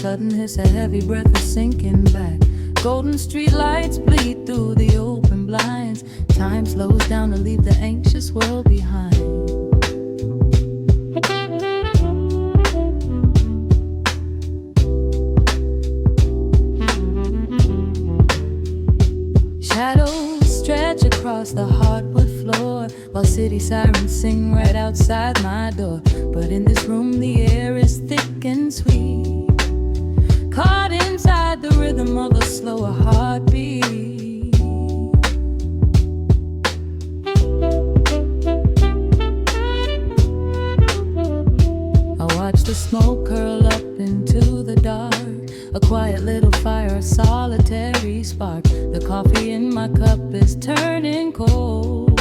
sudden hiss, a heavy breath is sinking back. Golden street lights bleed through the open blinds. Time slows down to leave the anxious world behind. Shadows stretch across the hardwood floor, while city sirens sing right outside my door. But in this room the air is thick and sweet, caught inside the rhythm of a slower heartbeat. I watch the smoke curl up into the dark, a quiet little fire, a solitary spark. The coffee in my cup is turning cold,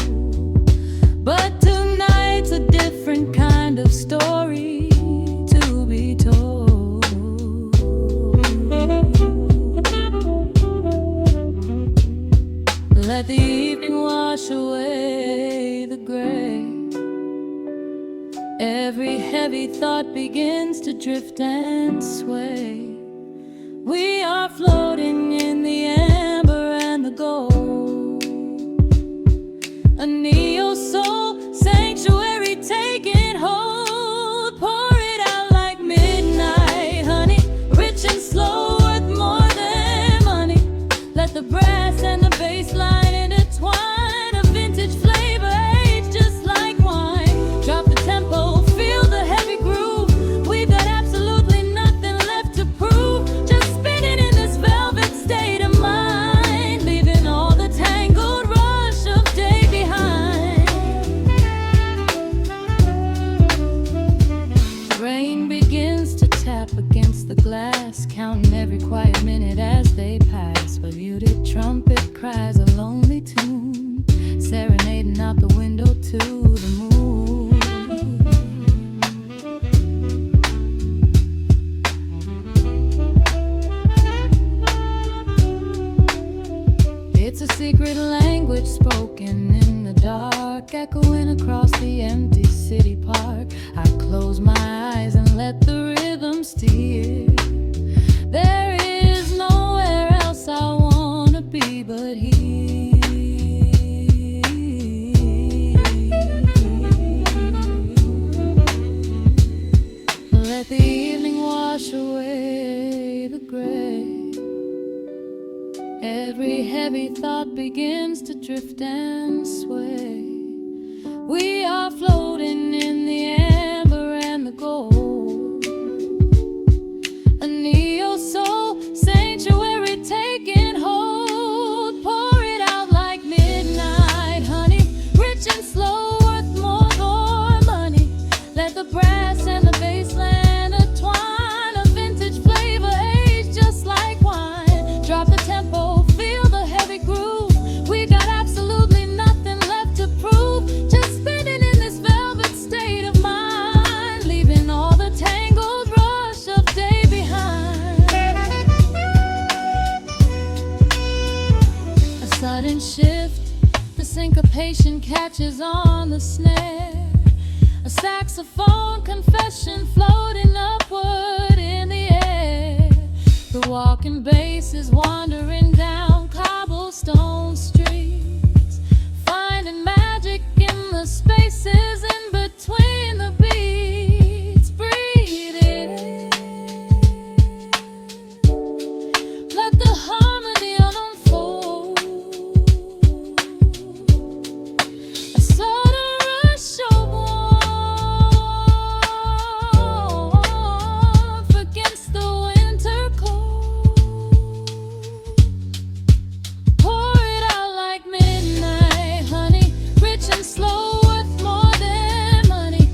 but tonight's a different kind of story to be told. Let the evening wash away the gray. Every heavy thought begins to drift and sway. We are floating in the amber and the gold, a neo-soul sanctuary taking hold. Pour it out like midnight honey, rich and slow, worth more than money. Let the brass and the bass line intertwine, a vintage flavor aged just like wine. Drop the tempo, feel the heavy groove. We've got absolutely nothing left to prove, just spinning in this velvet state of mind, leaving all the tangled rush of day behind. Rain begins to tap against the glass, counting every quiet minute as they pass. A muted trumpet cries a lonely tune, serenading out the window to the moon. It's a secret language spoken in the dark, echoing across the empty city park. I close my eyes and let the rhythm steer. There is nowhere else I wanna be but here. Let the evening wash away the gray. Every heavy thought begins to drift and sway. We are floating in the amber and the gold, a neo-soul sanctuary taking hold. Pour it out like midnight honey, rich and slow, worth more than money. Let the brass and the bass line intertwine, a vintage flavor aged just like wine. Drop the tempo, feel the heavy groove. We got absolutely nothing left to prove, just spinning in this velvet state of mind, leaving all the tangled rush of day behind. A sudden shift, the syncopation catches on the snare. A saxophone confession floating upward in the air. The walking bass is wandering down cobblestone streets, finding magic in the spaces in between the beats. Breathe it in, let the harmony unfold. A sudden rush of warmth against the winter cold. Pour it out like midnight honey, rich and slow, worth more than money.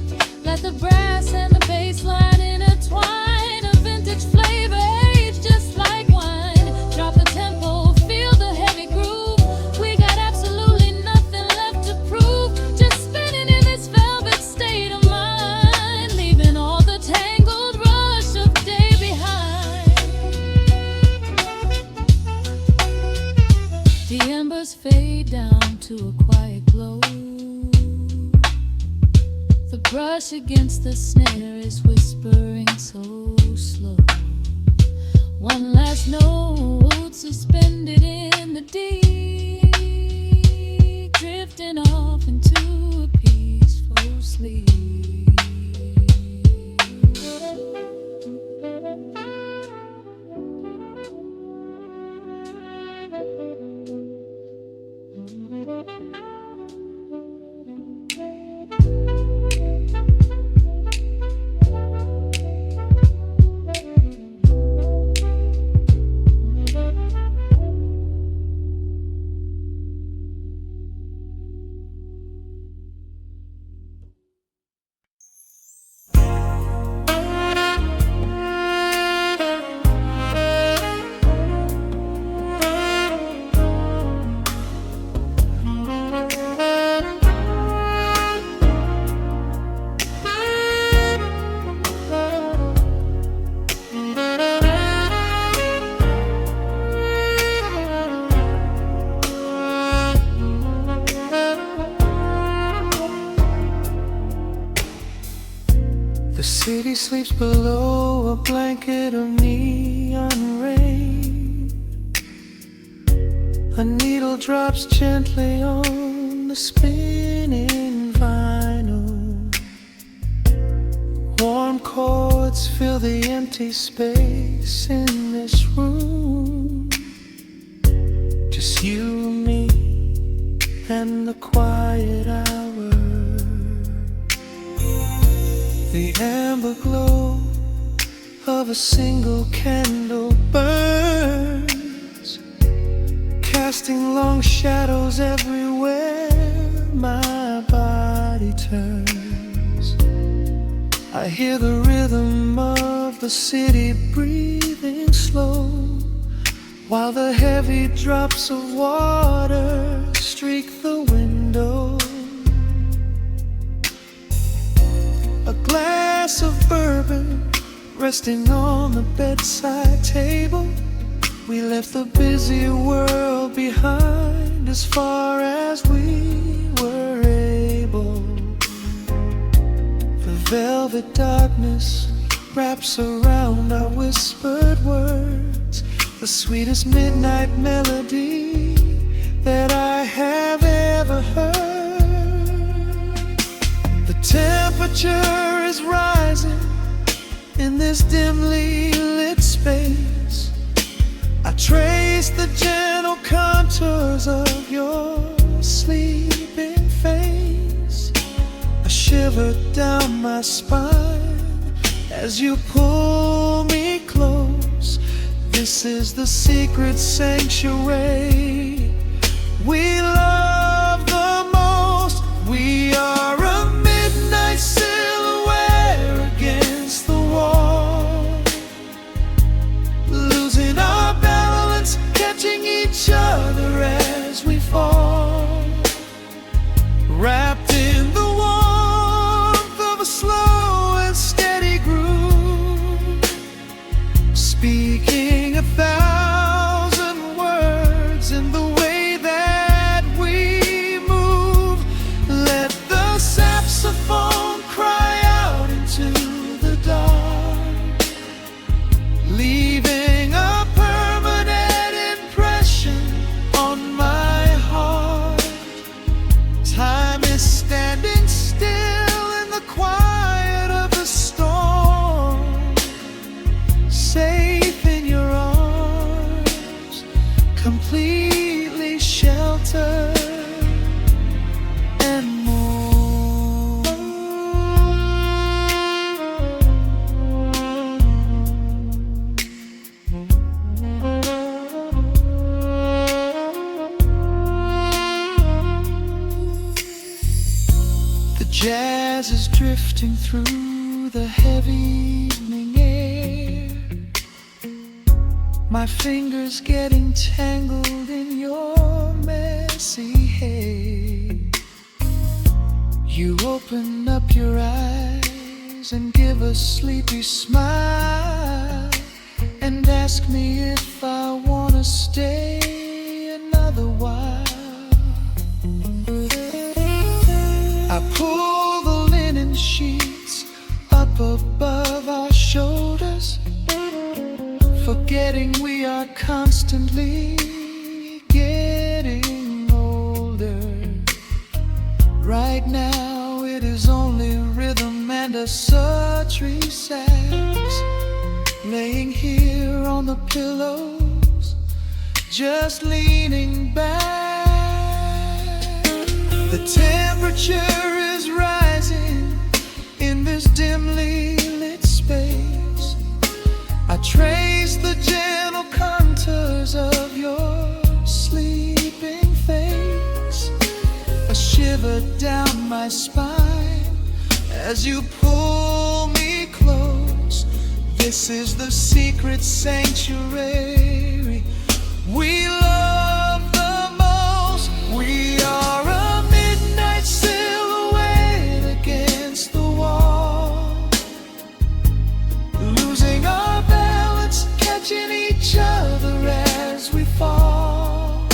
Let the brass and the bass line intertwine, a vintage flavor aged just like wine. Drop the tempo, feel the heavy groove. We got absolutely nothing left to prove, just spinning in this velvet state of mind, leaving all the tangled rush of day behind. The embers fade down to a quiet glow. The brush against the snare is whispering so slow. One last note suspended in the deep, drifting off into a peaceful sleep. The city sleeps below a blanket of neon rain. A needle drops gently on the spinning vinyl. Warm chords fill the empty space in this room. Just you, me, and the quiet hour. The amber glow of a single candle burns, casting long shadows everywhere my body turns. I hear the rhythm of the city breathing slow, while the heavy drops of water streak the window. A glass of bourbon resting on the bedside table. We left the busy world behind as far as we were able. The velvet darkness wraps around our whispered words, the sweetest midnight melody that I have ever heard. The temperature is rising in this dimly lit space. I trace the gentle contours of your sleeping face. A shiver down my spine as you pull me close. This is the secret sanctuary we love the most. We are a midnight silhouette against the wall, losing our balance, catching each other as we fall, wrapped in the warmth of a slow and steady groove, speaking 1,000 words in the way that we move. Let the saxophone cry out into the dark, leaving a permanent impression on my heart. Time is standing still in the quiet of the storm, safe in your arms, completely sheltered and more. The jazz is drifting through the heavy evening air, my fingers getting tangled in your messy hair. You open up your eyes and give a sleepy smile, and ask me if I wanna stay another while. I pull the linen sheets up above our shoulders, forget we are constantly getting older. Right now it is only rhythm and a sultry sax, laying here on the pillows, just leaning back. The temperature is rising in this dimly lit space. I trace the gentle contours of your sleeping face, a shiver down my spine as you pull me close. This is the secret sanctuary we love the most. We are a midnight silhouette against the wall, losing our balance, catching each other as we fall,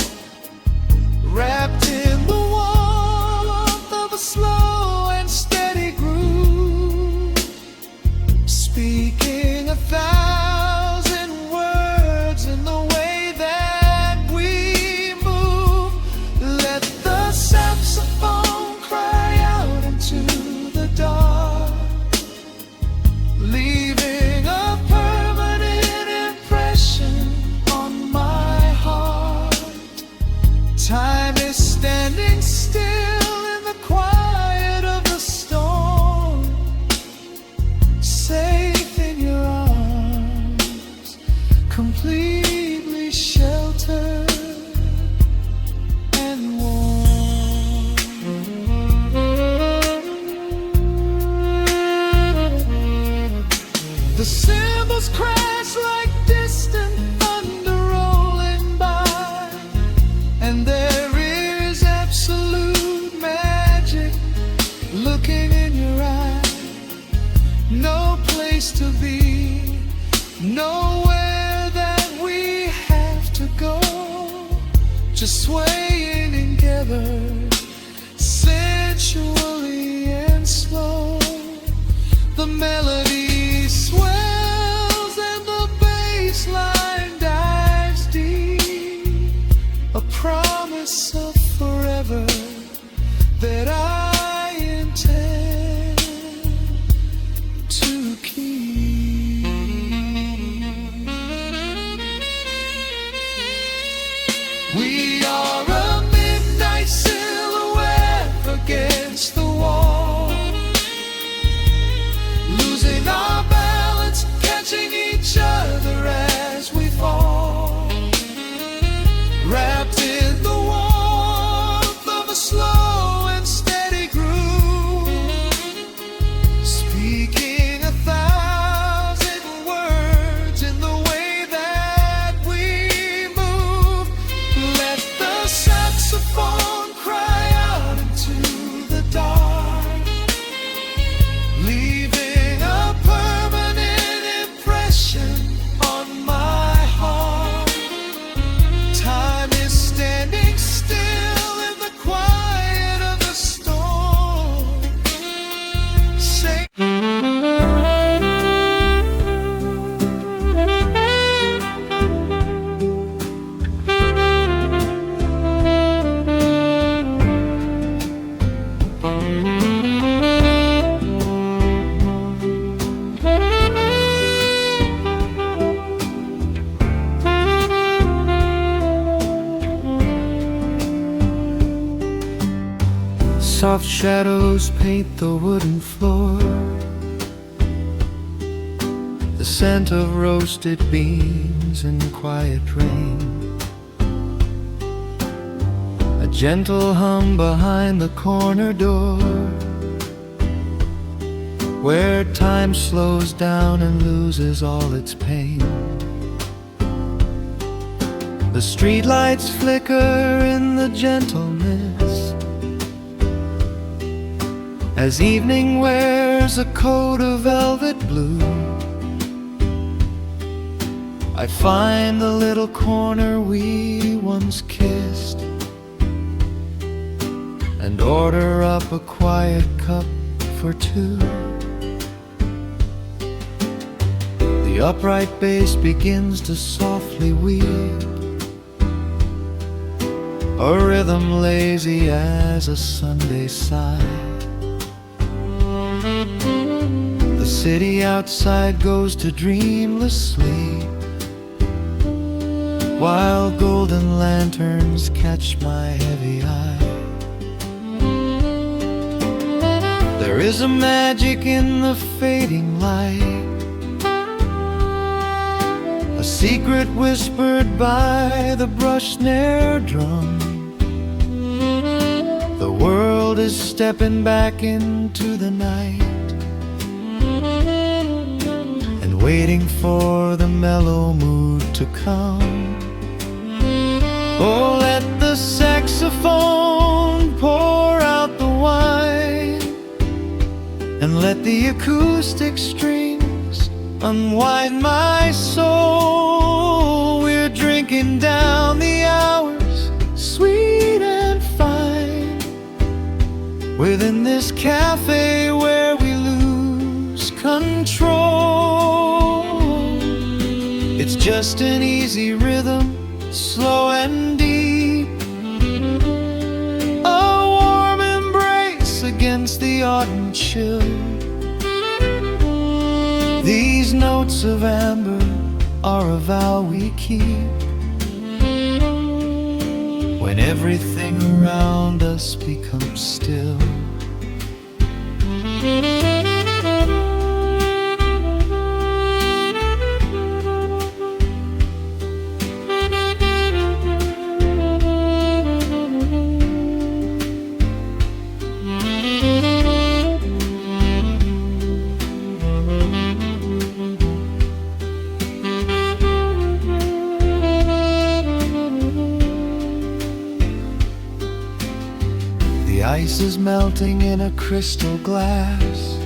wrapped in the warmth of a slow and steady groove, speaking 1,000 words in the way that we move. Let the saxophone cry out into the dark, leaving a permanent impression on my heart. Time is standing still in the quiet of the storm, safe in your arms, completely sheltered and warm. The cymbals crash like distant thunder rolling by, and there is absolute magic looking in your eye. No place to be, nowhere that we have to go, just swaying together, sensually and slow. The melody swells and the bassline dives deep, a promise of forever that I intend to keep. We are a midnight silhouette against the wall, losing our balance, catching each other as we fall, wrapped in the warmth of a slow and steady groove, speaking 1,000 words in the way that we move. Let the saxophone cry out into the dark, leaving a permanent impression on my heart. Time is standing still in the quiet of the storm, say soft shadows paint the wooden floor, the scent of roasted beans and quiet rain, a gentle hum behind the corner door, where time slows down and loses all its pain. The streetlights flicker in the gentle mist, as evening wears a coat of velvet blue. I find the little corner we once kissed, and order up a quiet cup for two. The The upright bass begins to softly weep, a rhythm lazy as a Sunday sigh. The city outside goes to dreamless sleep, while golden lanterns catch my heavy eye. There is a magic in the fading light, a secret whispered by the brush snare drum. The world is stepping back into the night and waiting for the mellow mood to come. Oh, let the saxophone pour out the wine, and let the acoustic strings unwind my soul. We're drinking down the hours, sweet and fine, within this cafe where we lose control. It's just an easy rhythm, slow and deep, a warm embrace against the autumn chill. These notes of amber are a vow we keep, when everything around us becomes still. The ice is melting in a crystal glass,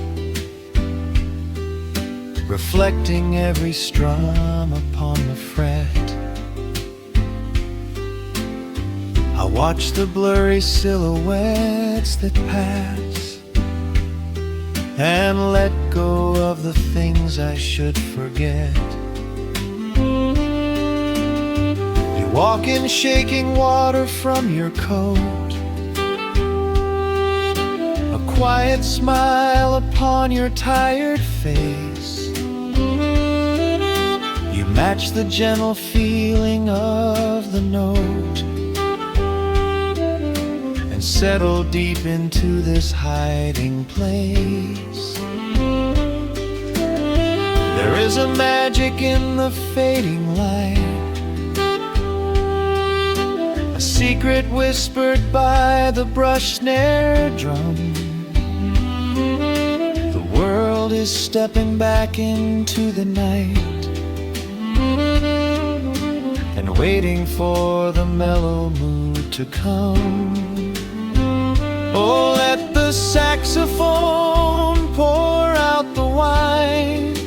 reflecting every strum upon the fret. I watch the blurry silhouettes that pass, and let go of the things I should forget. You walk in shaking water from your coat, quiet smile upon your tired face. You match the gentle feeling of the note, and settle deep into this hiding place. There is a magic in the fading light, a secret whispered by the brush snare drum. The world is stepping back into the night and waiting for the mellow mood to come. Oh, let the saxophone pour out the wine,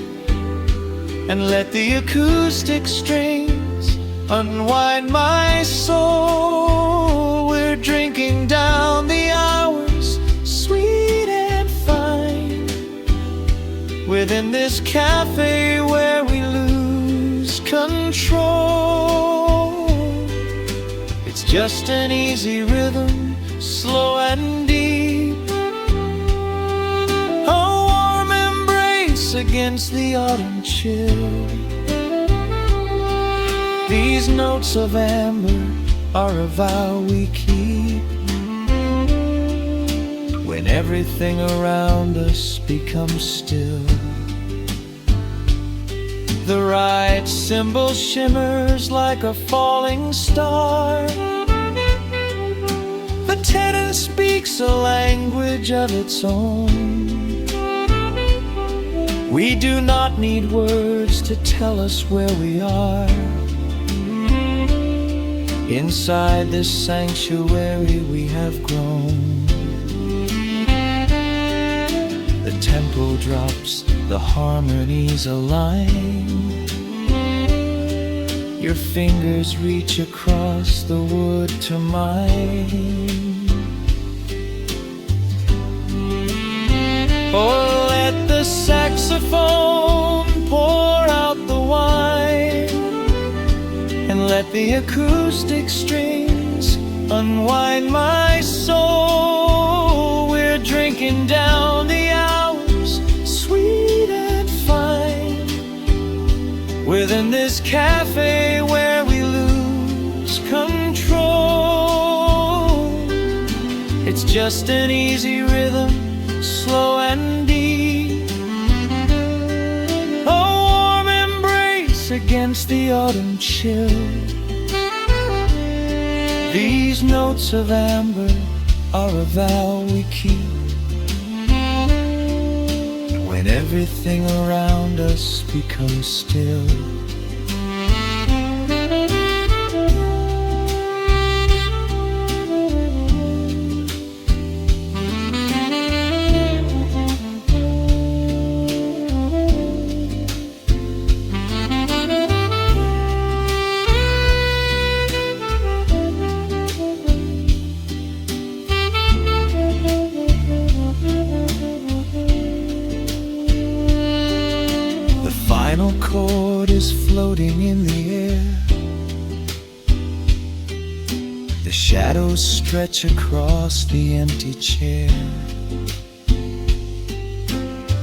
and let the acoustic strings unwind my soul. We're drinking down the hours, sweet and fine, within this cafe where we lose control. It's just an easy rhythm, slow and deep, a warm embrace against the autumn chill. These notes of amber are a vow we keep, when everything around us becomes still. The right cymbal shimmers like a falling star, the tenor speaks a language of its own. We do not need words to tell us where we are. Inside this sanctuary we have grown. The tempo drops, the harmonies align. Your fingers reach across the wood to mine. Oh, let the saxophone pour out Let the acoustic strings unwind my soul. We're drinking down the hours, sweet and fine, within this cafe where we lose control. It's just an easy rhythm, slow and deep, a warm embrace against the autumn chill. These notes of amber are a vow we keep when everything around us becomes still. Final chord is floating in the air. The shadows stretch across the empty chair.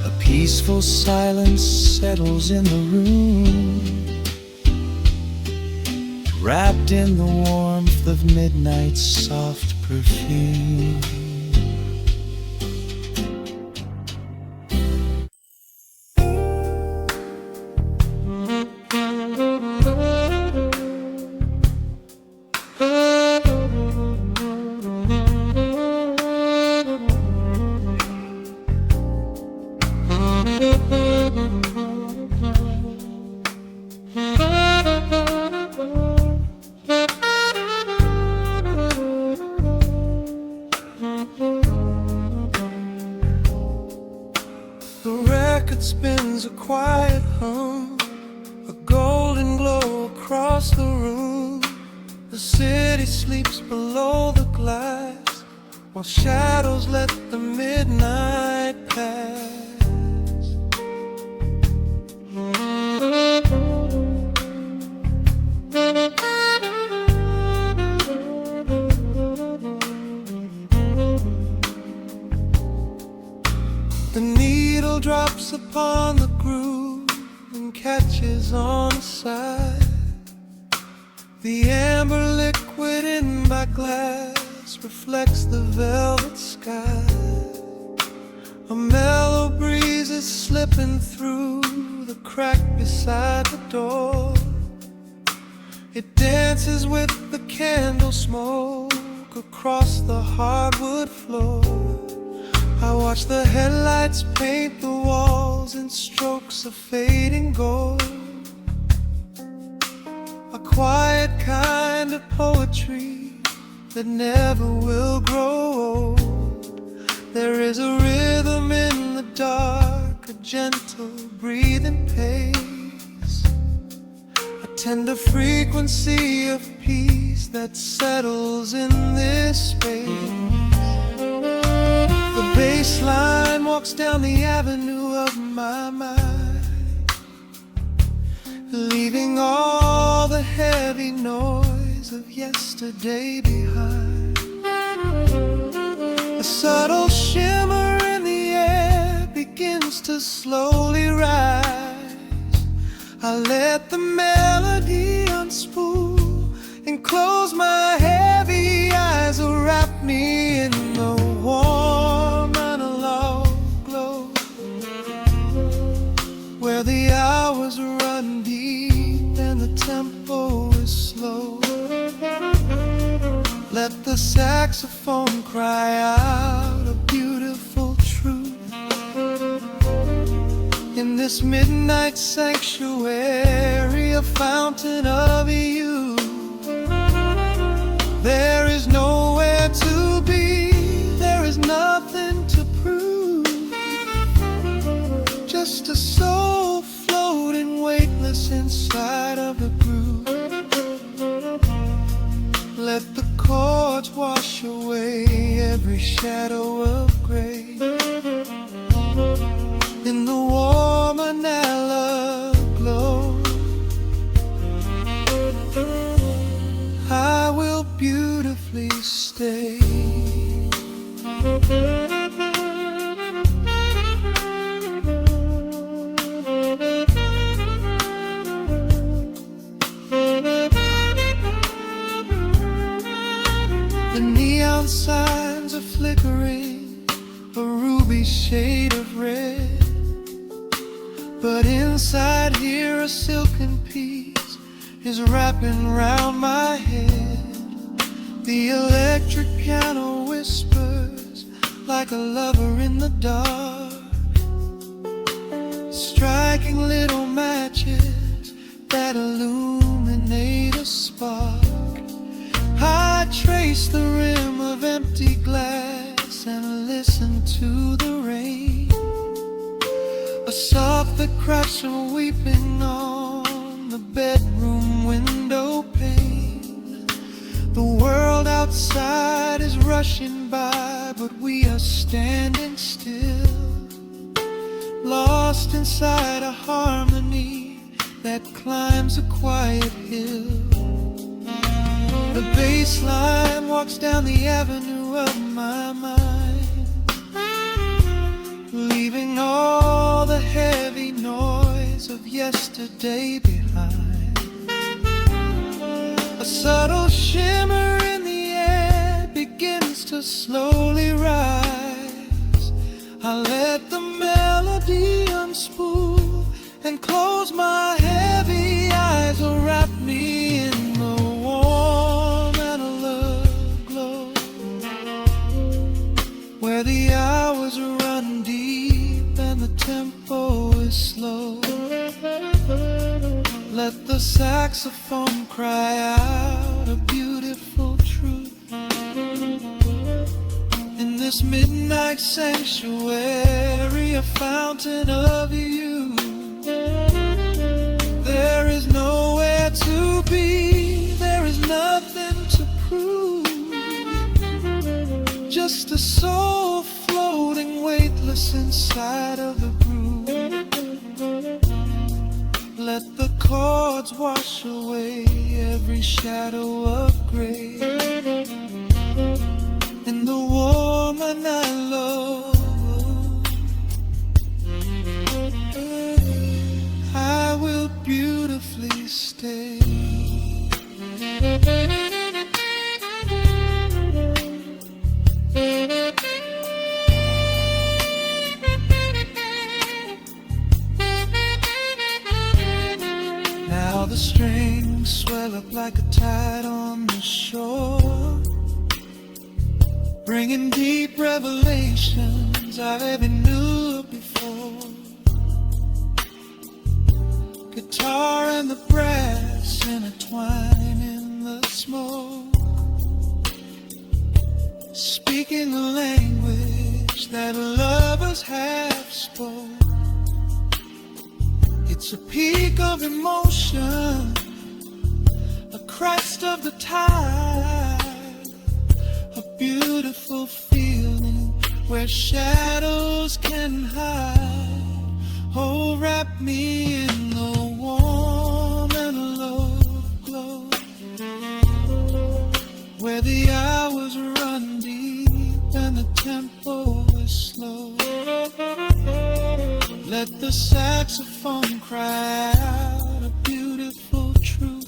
A peaceful silence settles in the room, wrapped in the warmth of midnight's soft perfume. The record spins a quiet hum, a golden glow across the room. The city sleeps below the glass, while shadows let the midnight pass. The needle drops upon the groove and catches on the side. The amber liquid in my glass reflects the velvet sky. A mellow breeze is slipping through the crack beside the door. It dances with the candle smoke across the hardwood floor. I watch the headlights paint the walls in strokes of fading gold. A quiet kind of poetry that never will grow old. There is a rhythm in the dark, a gentle breathing pace, a tender frequency of peace that settles in this space. The bassline walks down the avenue of my mind, leaving all the heavy noise of yesterday behind. A subtle shimmer in the air begins to slowly rise. I let the melody unspool and close my heavy eyes, will wrap me in the warm analog glow, where the hours run deep and the tempo is slow. Let the saxophone cry out a beautiful truth in this midnight sanctuary, a fountain of youth. There is nowhere to be, there is nothing to prove, just a soul floating weightless inside of the groove. Let the chords wash away every shadow of gray in the warm analog glow. The neon signs are flickering, a ruby shade of red. But inside here a silken peace is wrapping round my head. The electric piano whispers like a lover in the dark, striking little matches that illuminate a spark. I trace the rim of empty glass and listen to the rain, a soft crushing weeping on the bedroom window pane. The world outside is rushing by, but we are standing still, lost inside a harmony that climbs a quiet hill. The bassline walks down the avenue of my mind, leaving all the heavy noise of yesterday behind. A subtle shimmer in the air begins to slowly rise. I let the melody unspool and close my heavy eyes, will wrap me in the warm analog glow, where the hours run deep and the tempo is slow. Let the saxophone cry out a beautiful truth in this midnight sanctuary, a fountain of youth. There is nowhere to be, there is nothing to prove, just a soul floating weightless inside of the groove. Let the chords wash away every shadow of gray, in the woman I love I will beautifully stay. Now the strings swell up like a tide on the shore, bringing deep revelations I've ever knew before. Guitar and the brass intertwine in the smoke, speaking a language that lovers have spoke. It's a peak of emotion, a crest of the tide, a beautiful feeling where shadows can hide. Oh, wrap me in the warm analog glow, where the hours run deep and the tempo is slow. Let the saxophone cry out a beautiful truth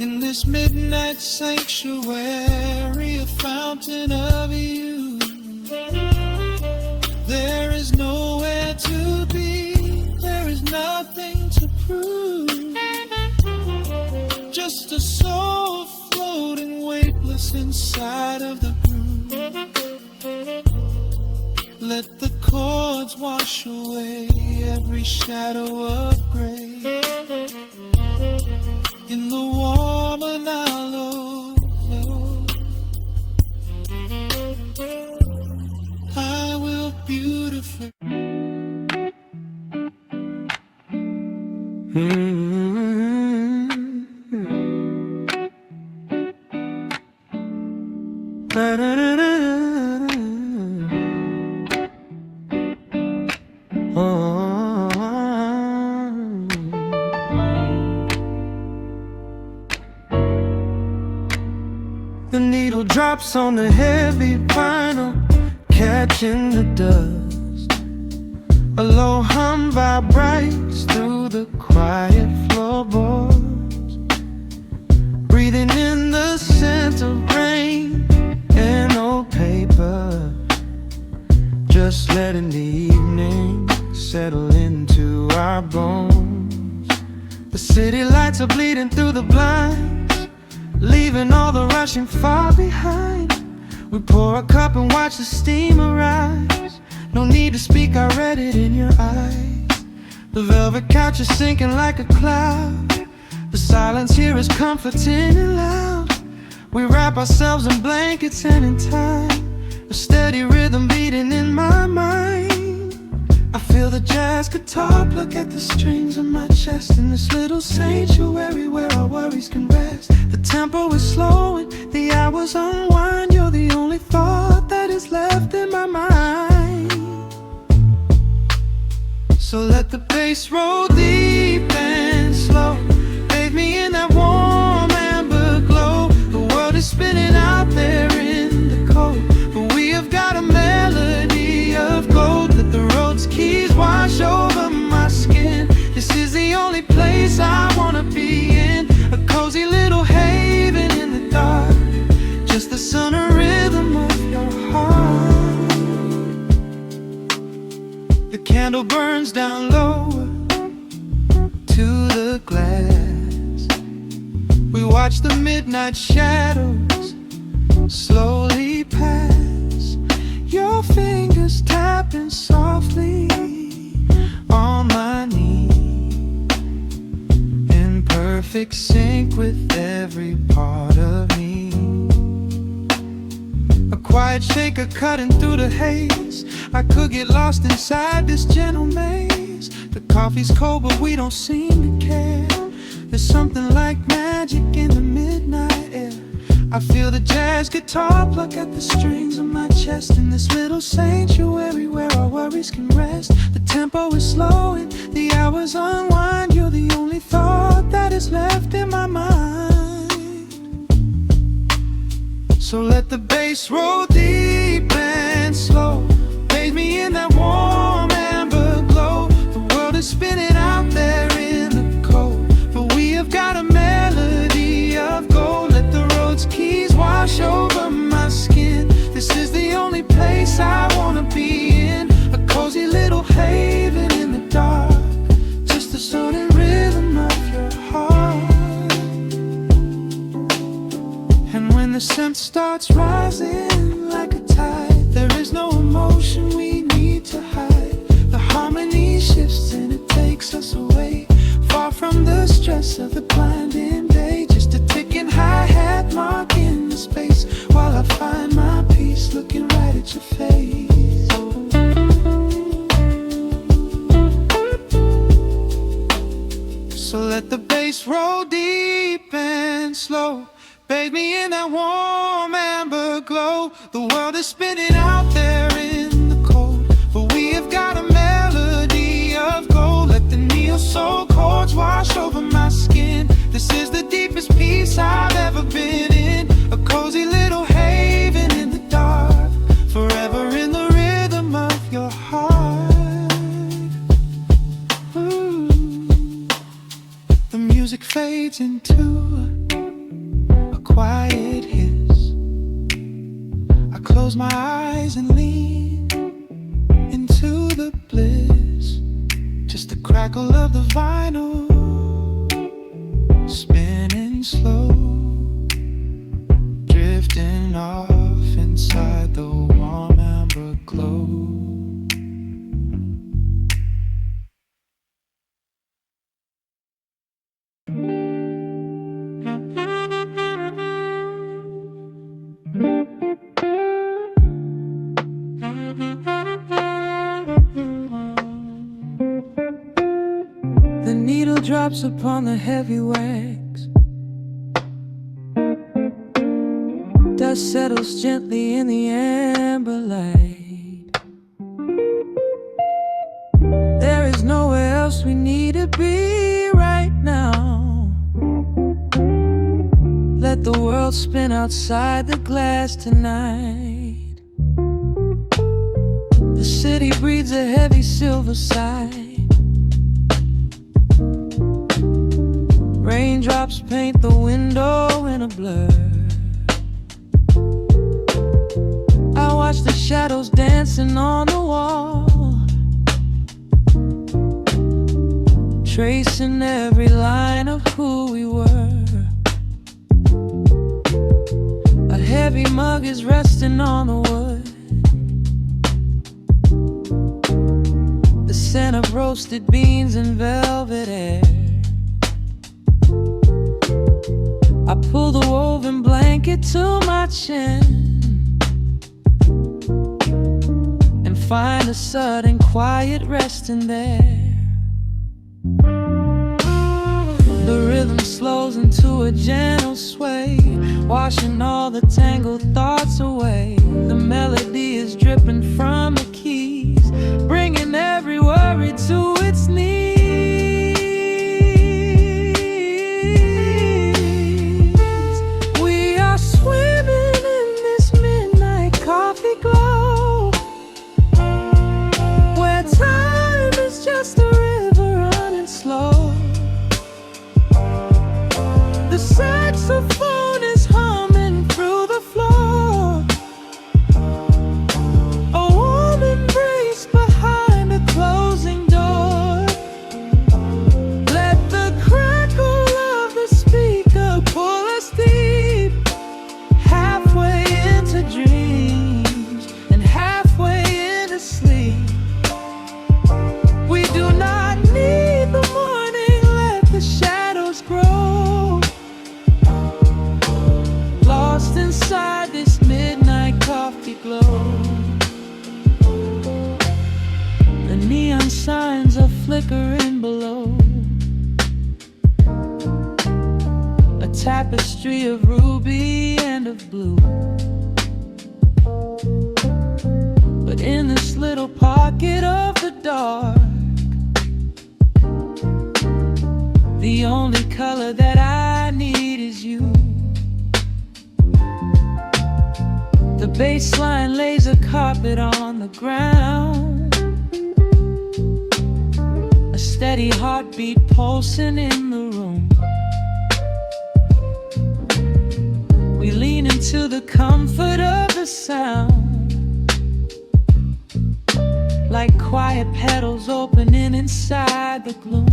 in this midnight sanctuary, a fountain of youth. There is nowhere to be, there is nothing to prove, just a soul floating weightless inside of the groove. Let the chords wash away every shadow of gray, in the warm analog glow. I will beautifully. The needle drops on the heavy vinyl, catching the dust. A low hum vibrates through the quiet floorboards, breathing in the scent of rain and old paper, just letting the evening settle into our bones. The city lights are bleeding through the blinds, leaving all the rushing far behind. We pour a cup and watch the steam arise. No need to speak, I read it in your eyes. The velvet couch is sinking like a cloud. The silence here is comforting and loud. We wrap ourselves in blankets and in time, a steady rhythm beating in my mind. I feel the jazz guitar pluck at the strings of my chest, in this little sanctuary where our worries can rest. The tempo is slowing, the hours unwind. You're the only thought that is left in my mind. So let the bass roll deep and slow, bathe me in that warm amber glow. The world is spinning out there in the cold, but we have got a melody of gold. Let the road's keys wash over my skin. This is the only place I wanna be in, a cozy little haven in the dark, just the sun and rhythm of your heart. The candle burns down lower to the glass. We watch the midnight shadows slowly pass, your fingers tapping softly on my knee, in perfect sync with every part of me. A quiet shaker cutting through the haze. I could get lost inside this gentle maze. The coffee's cold but we don't seem to care. There's something like magic in the midnight air. I feel the jazz guitar pluck at the strings of my chest, in this little sanctuary where our worries can rest. The tempo is slowing, the hours unwind. You're the only thought that is left in my mind. So let the bass roll deep and slow, bathe me in that warm amber glow. The world is spinning out there in the cold, but we have got a melody of gold. Let the road's keys wash over my skin. This is the only place I wanna be in, a cozy little haven in the dark, just the sound and rhythm of your heart. And when the scent starts rising like a tide, there is no emotion we need to hide. The harmony shifts and it takes us away, far from the stress of the blinding day. Just a ticking hi-hat marking the space, while I find my peace looking right at your face. So let the bass roll deep and slow, bathe me in that warm amber glow. The world is spinning out there in the cold, but we have got a melody of gold. Let the neo-soul chords wash over my skin. This is the deepest peace I've ever been in, a cozy little haven in the dark, forever in the rhythm of your heart. Ooh. The music fades into a quiet hiss. I close my eyes and lean into the bliss, just the crackle of the vinyl spinning slow, drifting off inside the warm amber glow. The needle drops upon the heavy wax. Dust settles gently in the amber light. There is nowhere else we need to be right now. Let the world spin outside the glass tonight. The city breathes a heavy silver sigh. Raindrops paint the window in a blur. I watch the shadows dancing on the wall, tracing every line of who we were. A heavy mug is resting on the wood. The scent of roasted beans and velvet air. I pull the woven blanket to my chin and find a sudden quiet resting there. The rhythm slows into a gentle sway, washing all the tangled thoughts away. The melody is dripping from the keys, bringing every worry to its knees. We are swimming in this midnight coffee glow, where time is just a river running slow. The saxophone is humming through the floor. A warm embrace behind a closing door. Let the crackle of the speaker pull us deep, halfway into dreams and halfway into sleep. We do not need the morning, let the shadows grow. Lost inside this midnight coffee glow. The neon signs are flickering below. A tapestry of ruby and of blue. But in this little pocket of the dark, the only color that I need is you. The bassline lays a carpet on the ground, a steady heartbeat pulsing in the room. We lean into the comfort of the sound, like quiet petals opening inside the gloom.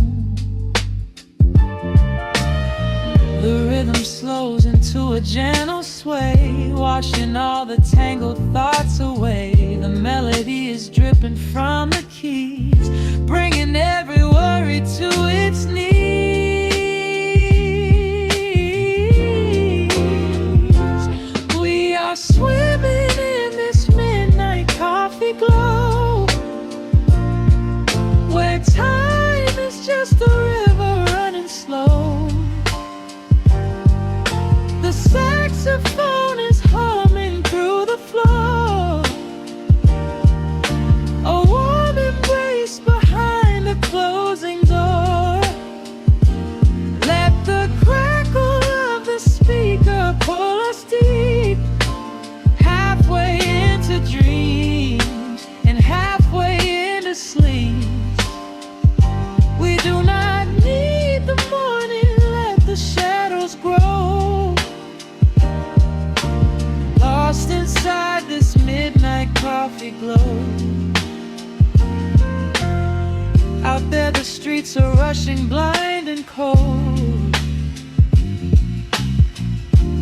The rhythm slows into a gentle sway, washing all the tangled thoughts away. The melody is dripping from the keys, bringing every worry to its knees. We are swimming in this midnight coffee glow, where time is just a river running slow. The saxophone is humming through the floor. A warm embrace behind a closing door. Let the crackle of the speaker pull us deep, halfway into dreams and halfway into sleep. We do not need the morning, let the shadows grow. Lost inside this midnight coffee glow. Out there the streets are rushing blind and cold,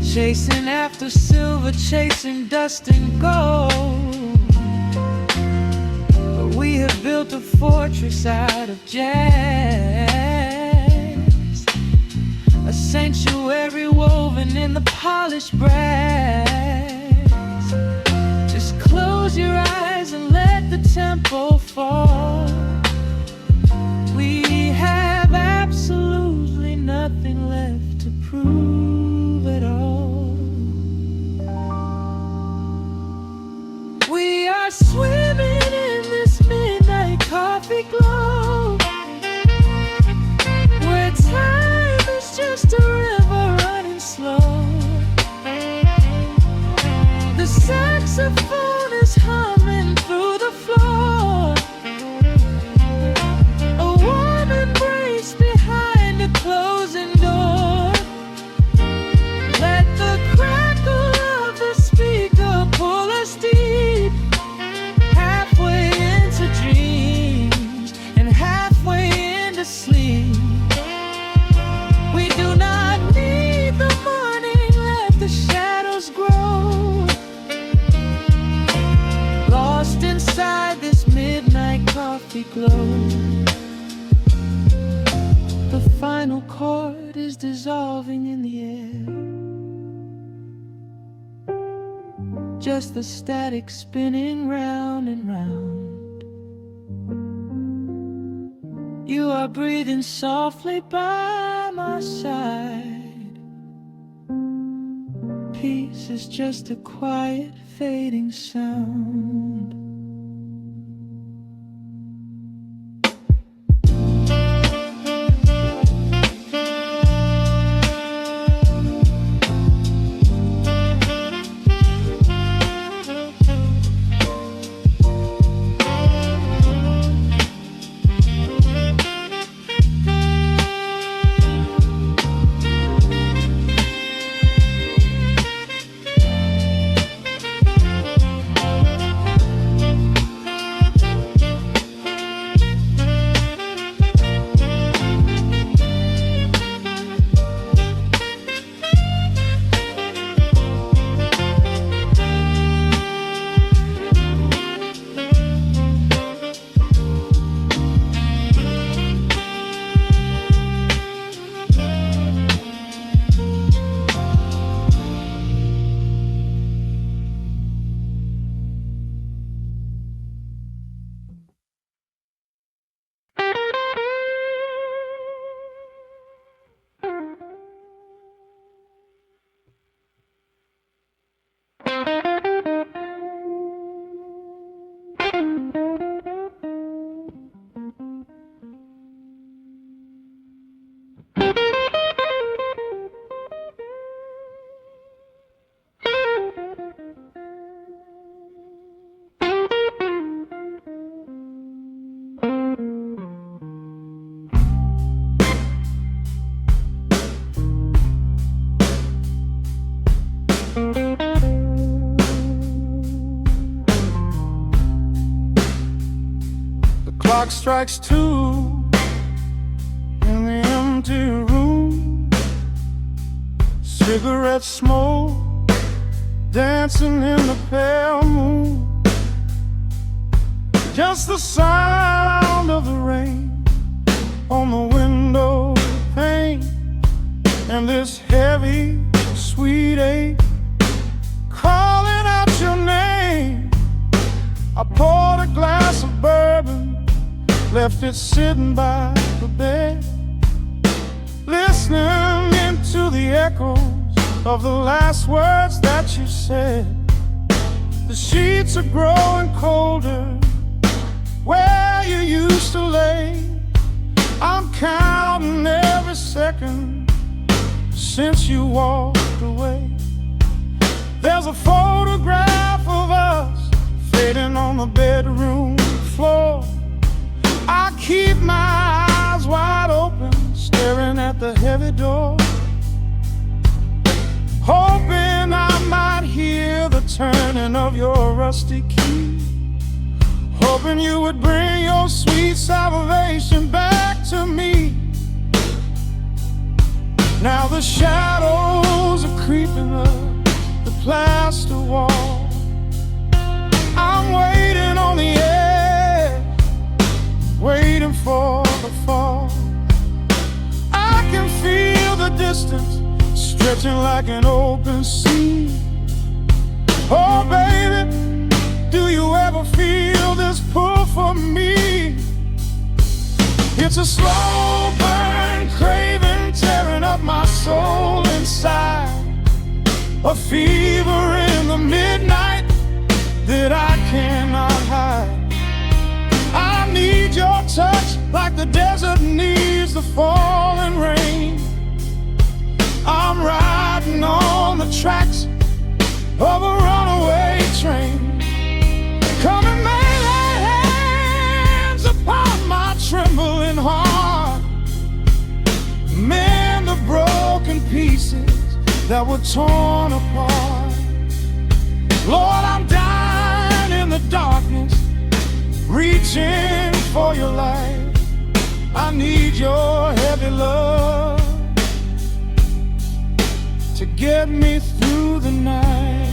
chasing after silver, chasing dust and gold. But we have built a fortress out of jazz, a sanctuary woven in the polished brass. Just close your eyes and let the tempo fall. We have absolutely nothing left to prove at all. We are swimming in this midnight coffee glow, where time is just a river running slow. saxophone is humming through the floor. A warm embrace behind a closing door. Let the crackle of the speaker pull us deep, halfway into dreams and halfway into sleep. We do not need the morning, let the shadows grow. Lost inside this midnight coffee glow. The final chord is dissolving in the air. Just the static spinning round and round. You are breathing softly by my side. Peace is just a quiet fading sound. Clock strikes 2 in the empty room. Cigarette smoke dancing in the pale moon. Just the sound of the rain on the window pane, and this heavy, sweet ache calling out your name. I poured a glass of bourbon, left it sitting by the bed, listening into the echoes of the last words that you said. The sheets are growing colder where you used to lay. I'm counting every second since you walked away. There's a photograph of us fading on the bedroom floor. I keep my eyes wide open, staring at the heavy door, hoping I might hear the turning of your rusty key, hoping you would bring your sweet salvation back to me. Now the shadows are creeping up the plaster wall. I'm waiting on the edge, waiting for the fall. I can feel the distance stretching like an open sea. Oh baby, do you ever feel this pull for me? It's a slow burn craving tearing up my soul inside, a fever in the midnight that I cannot hide. I need your touch like the desert needs the falling rain. I'm riding on the tracks of a runaway train. that were torn apart. Lord, I'm dying in the darkness, reaching for your light. I need your heavy love to get me through the night.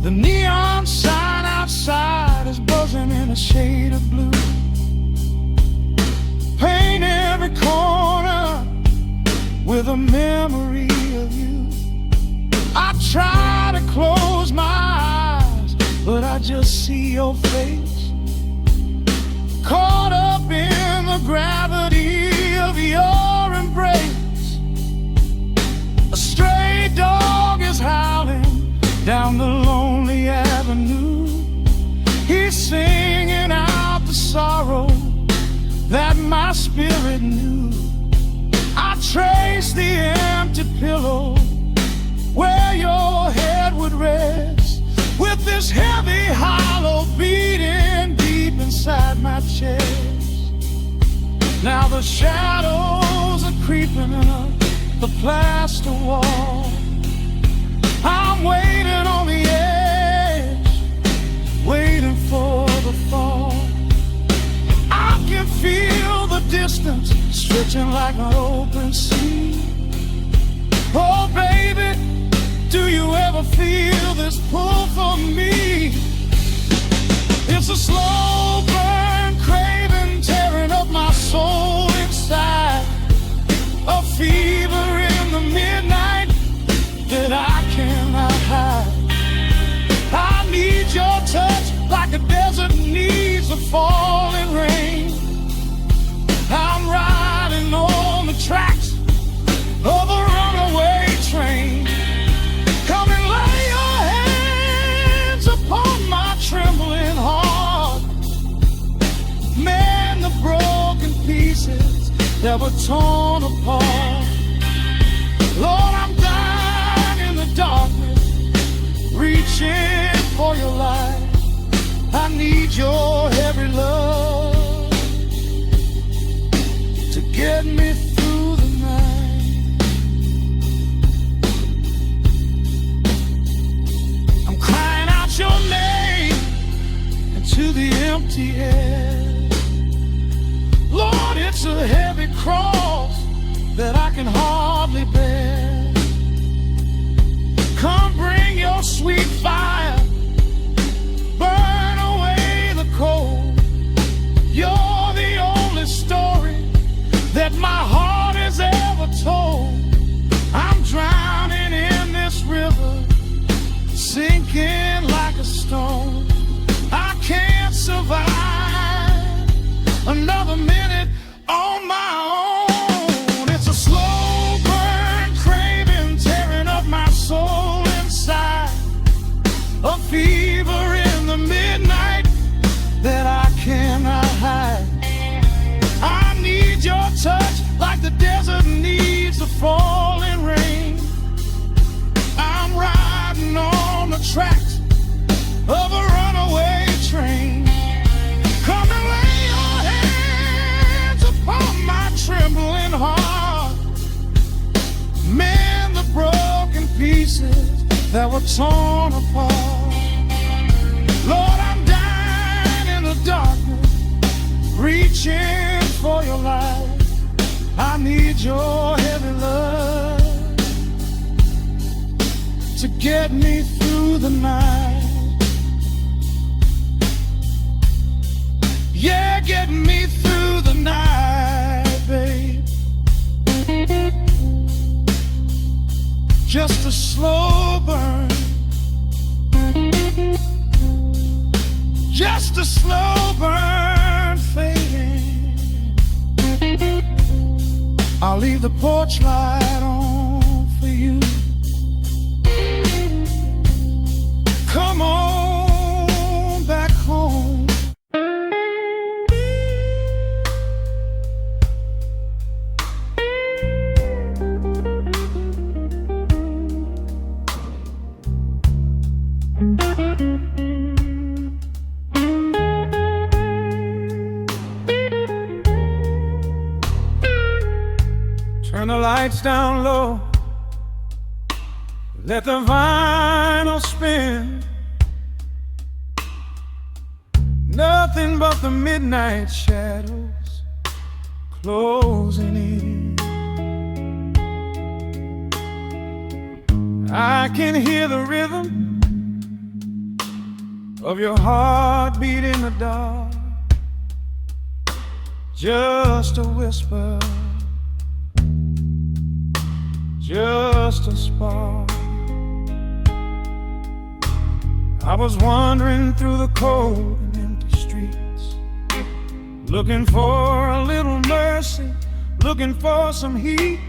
The neon sign outside is buzzing in a shade of blue. Paint every corner with a memory of you. I try to close my eyes, but I just see your face, caught up in the gravity of your embrace. A stray dog is howling down the lonely avenue. He's singing out the sorrow that my spirit knew. I trace the empty pillow where your head would rest, with this heavy hollow beating deep inside my chest. Now the shadows are creeping up the plaster wall. I'm waiting on the edge, waiting for the fall. I can feel the distance stretching like an open sea. Oh baby, do you ever feel this pull for me? It's a slow burn craving tearing up my soul inside, a fever in the midnight that I cannot hide. I need your touch like a desert needs a falling rain. I'm riding on the tracks of a runaway train. Come and lay your hands upon my trembling heart. Mend the broken pieces that were torn apart. Lord, I'm dying in the darkness, reaching for your light. I need your heavy love to get me through the night. I'm crying out your name into the empty air. Lord, it's a heavy cross that I can hardly bear. Come bring your sweet fire, burn away the cold. You're the only story that my heart has ever told. I'm drowning in this river, sinking like a stone. I can't survive another minute on my own. It's a slow burn craving tearing up my soul inside, a fever in the midnight that I cannot hide. I need your touch like the desert needs the falling rain. I'm riding on the tracks of a runaway train. Come and lay your hands upon my trembling heart. Mend the broken pieces that were torn apart. Lord, I'm dying in the darkness, reaching for your light. I need your heavy love to get me through the night. Yeah, get me through the night, babe. Just a slow burn, just a slow burn fading. I'll leave the porch light on for you. Come on back home. lights down low, let the vinyl spin. Nothing but the midnight shadows closing in. I can hear the rhythm of your heartbeat in the dark, just a whisper, just a spark. I was wandering through the cold and empty streets, looking for a little mercy, looking for some heat.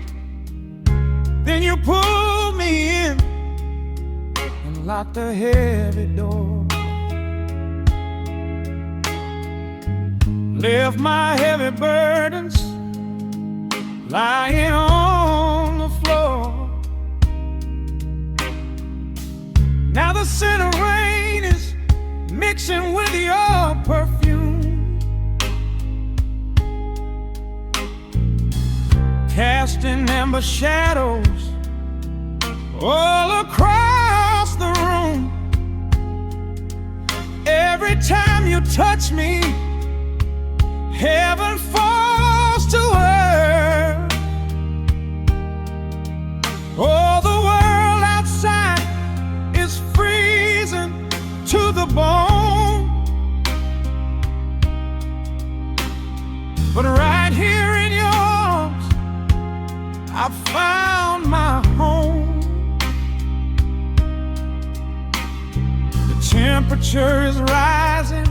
Then you pulled me in and locked the heavy door, left my heavy burdens lying on the floor. Now the scent of rain is mixing with your perfume, casting amber shadows all across the room. Every time you touch me, heaven falls to earth. Oh, the world outside is freezing to the bone, but right here in your arms I found my home. The temperature is rising,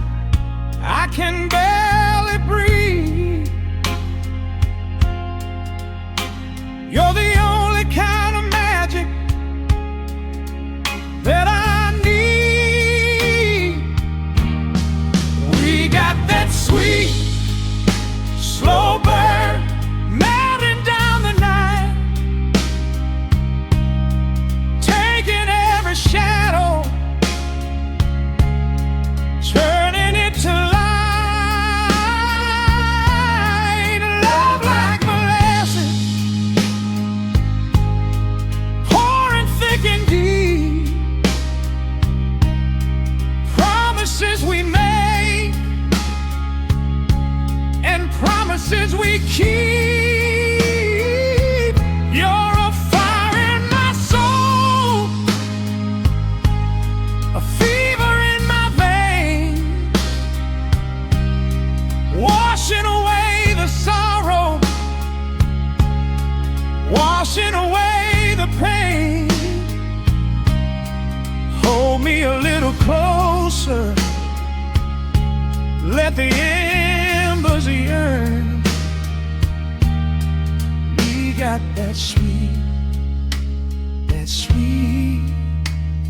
I can barely breathe. You're the only kind of magic that I need. We got that sweet, slow burn melting down the night, taking every shadow, turning it to light. Love like molasses, pouring thick and deep. Promises we make and promises we keep. You're a fire in my soul, a fever in my veins, washing away the sorrow, washing away the pain. Hold me a little closer, let the embers yearn. We got that sweet,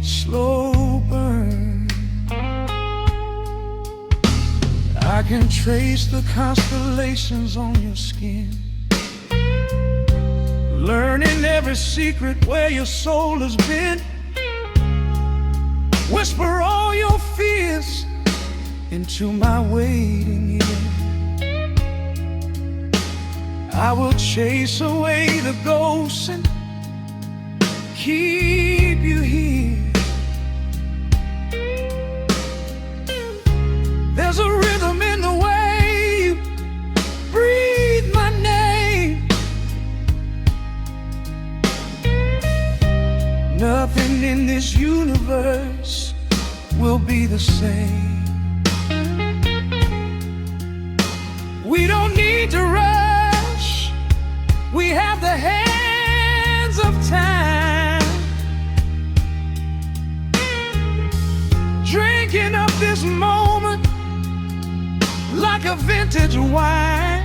slow burn. I can trace the constellations on your skin, learning every secret where your soul has been. Whisper all your fears into my waiting ear. I will chase away the ghosts and keep you here. There's a rhythm in the way you breathe my name. Nothing in this universe will be the same. We don't need to rush, we have the hands of time, drinking up this moment like a vintage wine.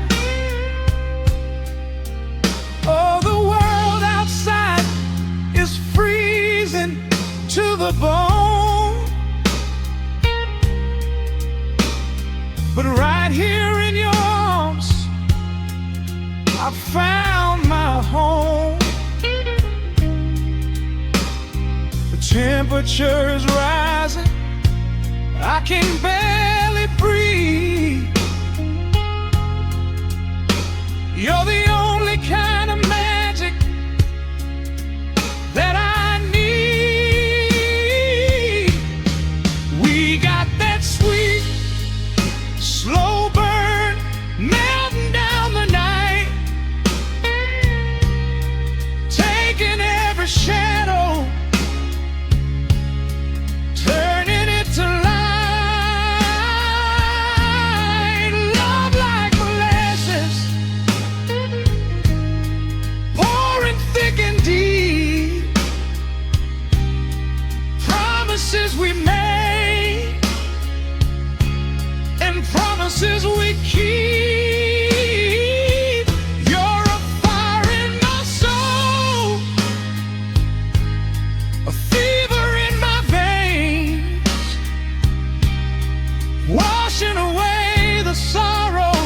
Oh, the world outside is freezing to the bone, but right here in your arms I found my home. The temperature is rising, I can barely breathe. You're the only kind of magic promises we keep. You're a fire in my soul, a fever in my veins, washing away the sorrow,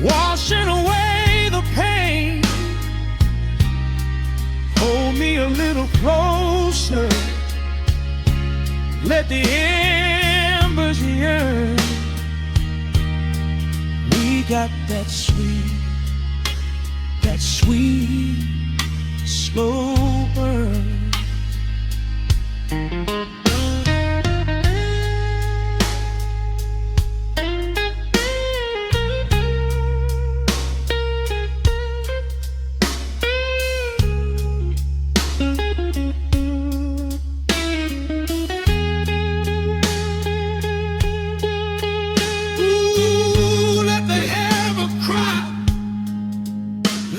washing away the pain. Hold me a little closer, let the embers yearn. We got that sweet, slow burn.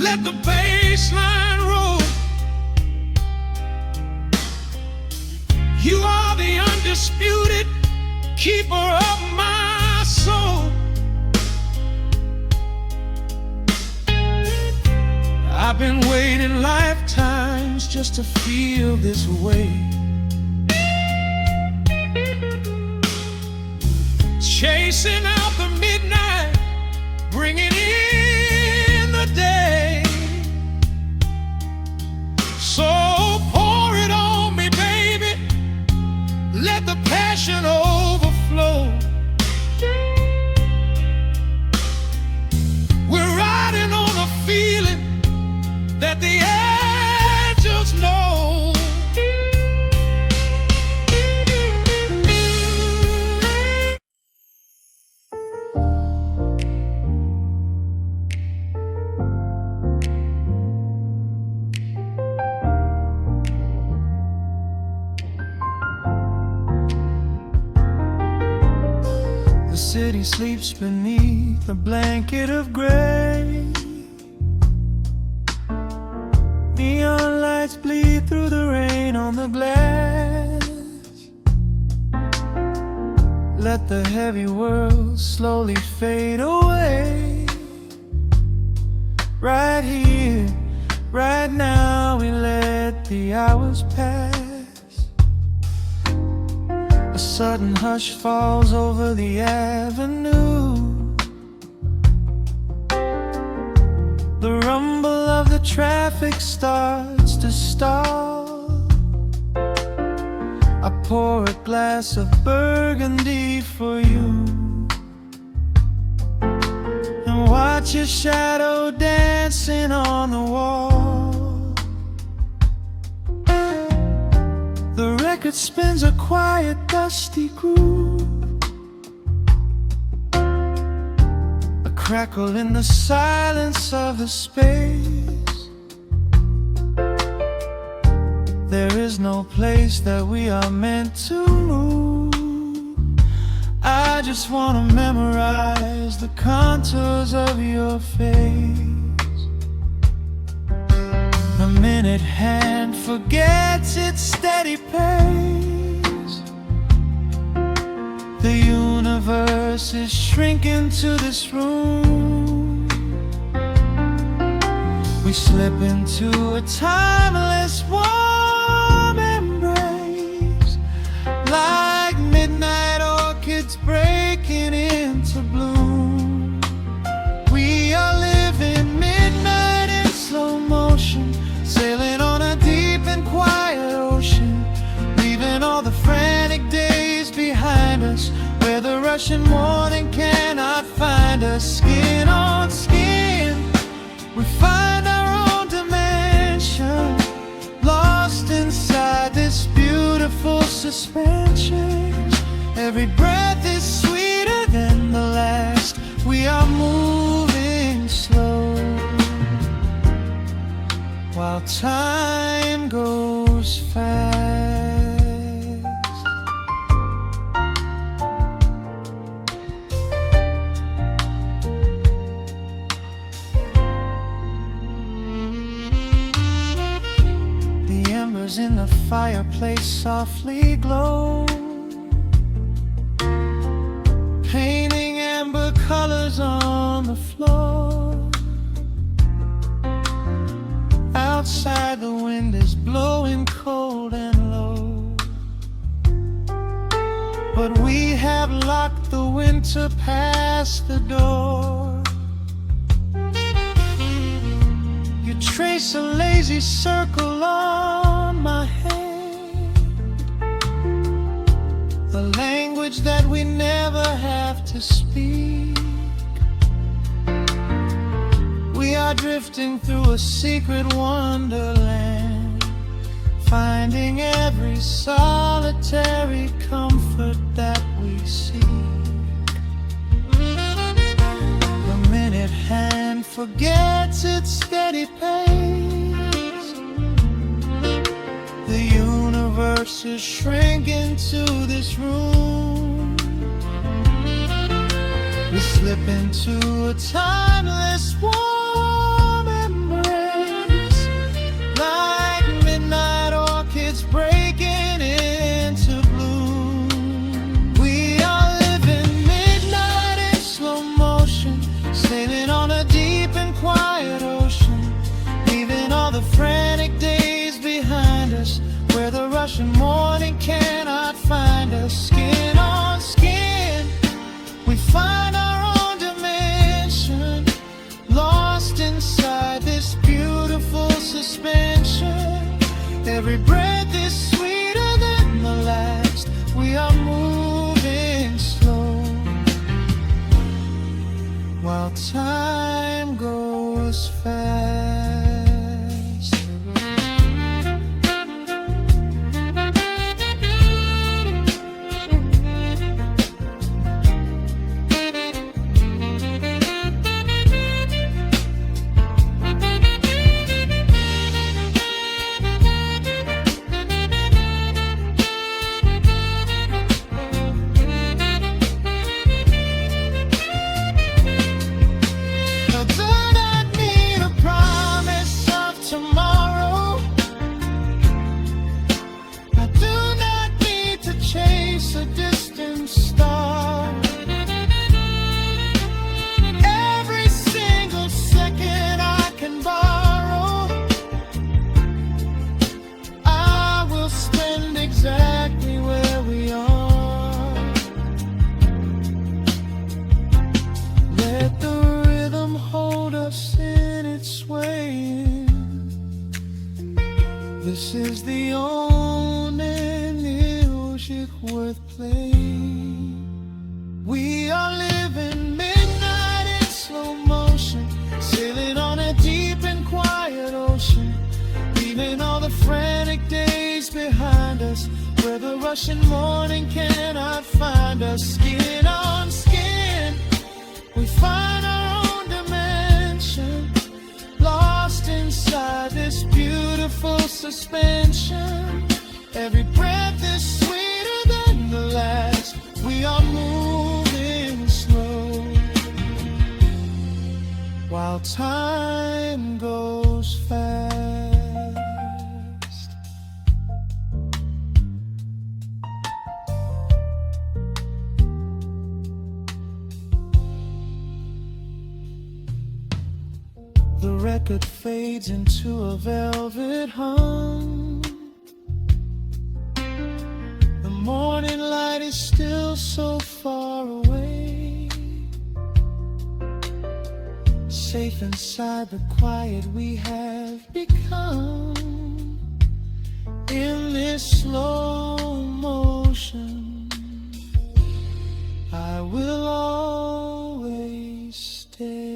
Let the bassline roll. You are the undisputed keeper of my soul. I've been waiting lifetimes just to feel this way. Chasing out the midnight, bringing in the day. So pour it on me, baby, let the passion overflow. We're riding on a feeling that the angels know. The city sleeps beneath a blanket of gray. Neon lights bleed through the rain on the glass. Let the heavy world slowly fade away. Right here, right now, we let the hours pass. A sudden hush falls over the avenue. The rumble of the traffic starts to stall. I pour a glass of burgundy for you and watch your shadow dancing on the wall. The record spins a quiet, dusty groove, a crackle in the silence of the space. There is no place that we are meant to move. I just wanna memorize the contours of your face. The minute hand forgets its steady pace. The universe is shrinking to this room. We slip into a timeless warm embrace, like midnight orchids breaking into bloom. We are living midnight in slow motion, sailing on a deep and quiet ocean, leaving all the frantic days behind us, where the rushing morning cannot find us. Skin on skin, we find our own dimension, lost inside this beautiful suspension. Every breath is sweeter than the last. We are moving slow, while time goes fast. The embers in the fireplace softly glow, outside the wind is blowing cold and low, but we have locked the winter past the door. You trace a lazy circle on my hand, a language that we never have to speak. We are drifting through a secret wonderland, finding every solitary comfort that we seek. The minute hand forgets its steady pace, the universe is shrinking to this room. We slip into a timeless warm embrace, like midnight orchids breaking into bloom. We are living midnight in slow motion, sailing on a deep and quiet ocean, leaving all the frantic days behind us, where the rushing morning cannot find us. Skin on skin, we find our own dimension, lost inside this beautiful suspension. Every breath is sweeter than the last. We are moving slow, while time goes fast. This is the only music worth playing. We are living midnight in slow motion, sailing on a deep and quiet ocean, leaving all the frantic days behind us, where the rushing morning cannot find us. Skin on skin, we find our own dimension, lost inside this beautiful suspension. Every breath is sweeter than the last. We are moving slow, while time goes fast. The record fades into a velvet hum. The morning light is still so far away. Safe inside the quiet we have become. In this slow motion, I will always stay.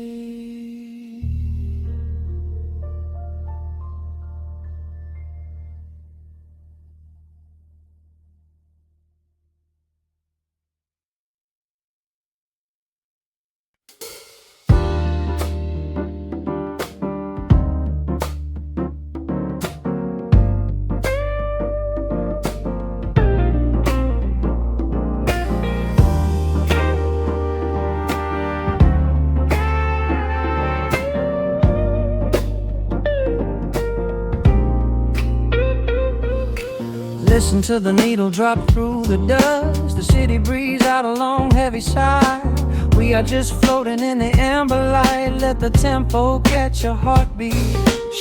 Listen to the needle drop through the dust, the city breeze out a long heavy sigh. We are just floating in the amber light. Let the tempo catch your heartbeat.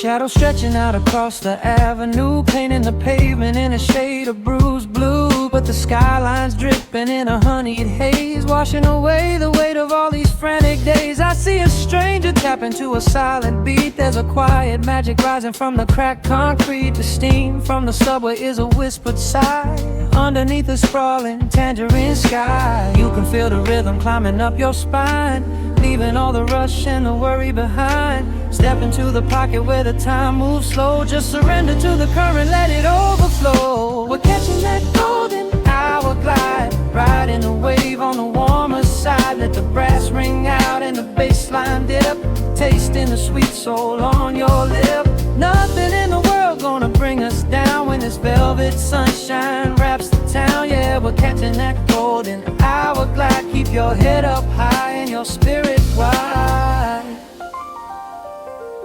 Shadows stretching out across the avenue, painting the pavement in a shade of bruised blue. But the skyline's dripping in a honeyed haze, washing away the weight of all these frantic days. I see a stranger tap into a silent beat. There's a quiet magic rising from the cracked concrete. The steam from the subway is a whispered sigh underneath the sprawling tangerine sky. You can feel the rhythm climbing up your spine, leaving all the rush and the worry behind. Step into the pocket where the time moves slow. Just surrender to the current, let it overflow. We're catching that golden hour glide, riding a wave on the warmer side. Let the brass ring out and the bassline dip, tasting the sweet soul on your lip. Nothing in the world gonna bring us down when this velvet sunshine wraps the town. Yeah, we're catching that golden hour glide. Keep your head up high and your spirit wide.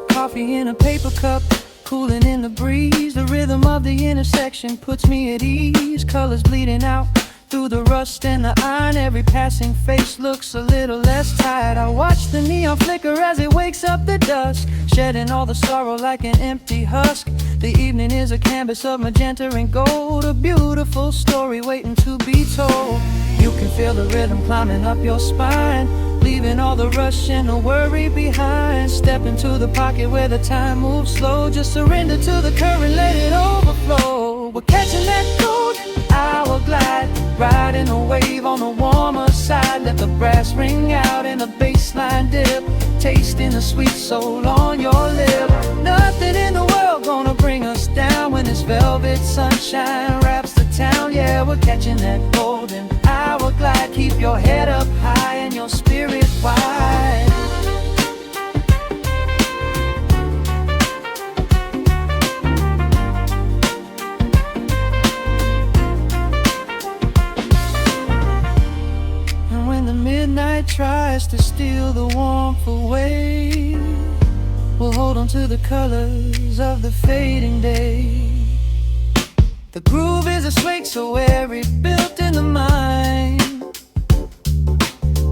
Coffee in a paper cup, cooling in the breeze. The rhythm of the intersection puts me at ease. Colors bleeding out through the rust and the iron. Every passing face looks a little less tired. I watch the neon flicker as it wakes up the dusk, shedding all the sorrow like an empty husk. The evening is a canvas of magenta and gold, a beautiful story waiting to be told. You can feel the rhythm climbing up your spine, leaving all the rush and the worry behind. Step into the pocket where the time moves slow. Just surrender to the current, let it overflow. We're catching that golden hour glide, riding a wave on the warmer side. Let the brass ring out and the bassline dip, tasting the sweet soul on your lip. Nothing in the world gonna bring us down when this velvet sunshine wraps the town. Yeah, we're catching that golden hour glide. Keep your head up high and your spirit wide. And when the midnight tries to steal the warmth away, we'll hold on to the colors of the fading day. The groove is a swing so airy, built in the mind,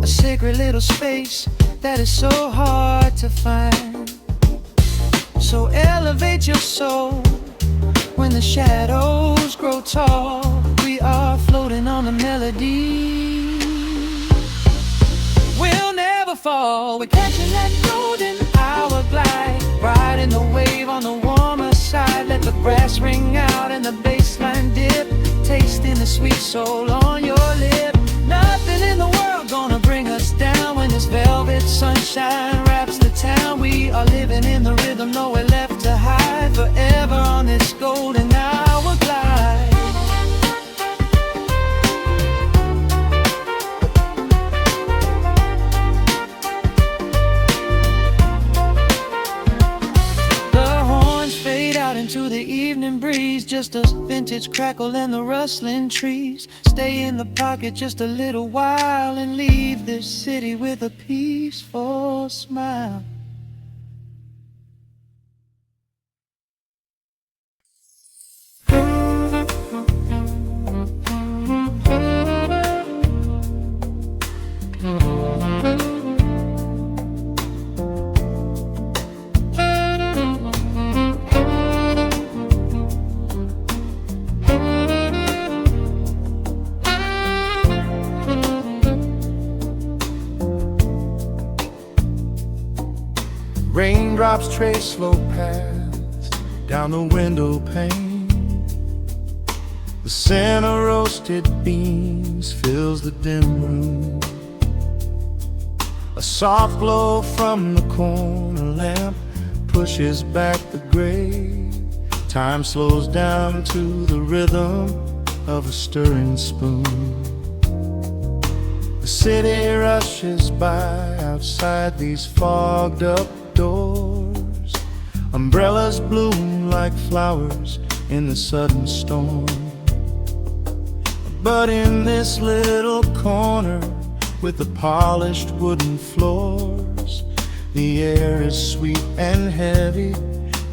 a sacred little space that is so hard to find. So elevate your soul when the shadows grow tall. We are floating on the melody, we'll never fall. We're catching that golden hour glide, riding the wave on the warmer side. Let the brass ring out and the bassline dip, tasting the sweet soul on your lip. Nothing in the world gonna bring us down when this velvet sunshine wraps the town. We are living in the rhythm, nowhere left to hide, forever on this golden hour glide. Into the evening breeze, just a vintage crackle and the rustling trees. Stay in the pocket just a little while and leave this city with a peaceful smile. Raindrops trace slow paths down the window pane. The scent of roasted beans fills the dim room. A soft glow from the corner lamp pushes back the gray. Time slows down to the rhythm of a stirring spoon. The city rushes by outside these fogged up doors. Umbrellas bloom like flowers in the sudden storm. But in this little corner with the polished wooden floors, the air is sweet and heavy,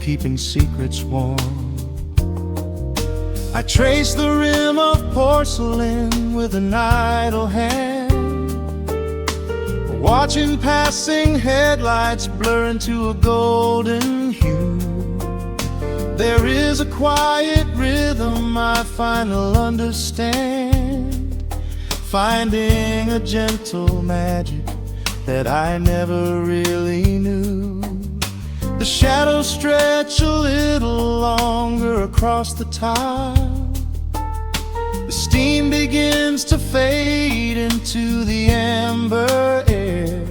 keeping secrets warm. I trace the rim of porcelain with an idle hand, watching passing headlights blur into a golden hue. There is a quiet rhythm I finally understand, finding a gentle magic that I never really knew. The shadows stretch a little longer across the tile. The steam begins to fade into the amber air.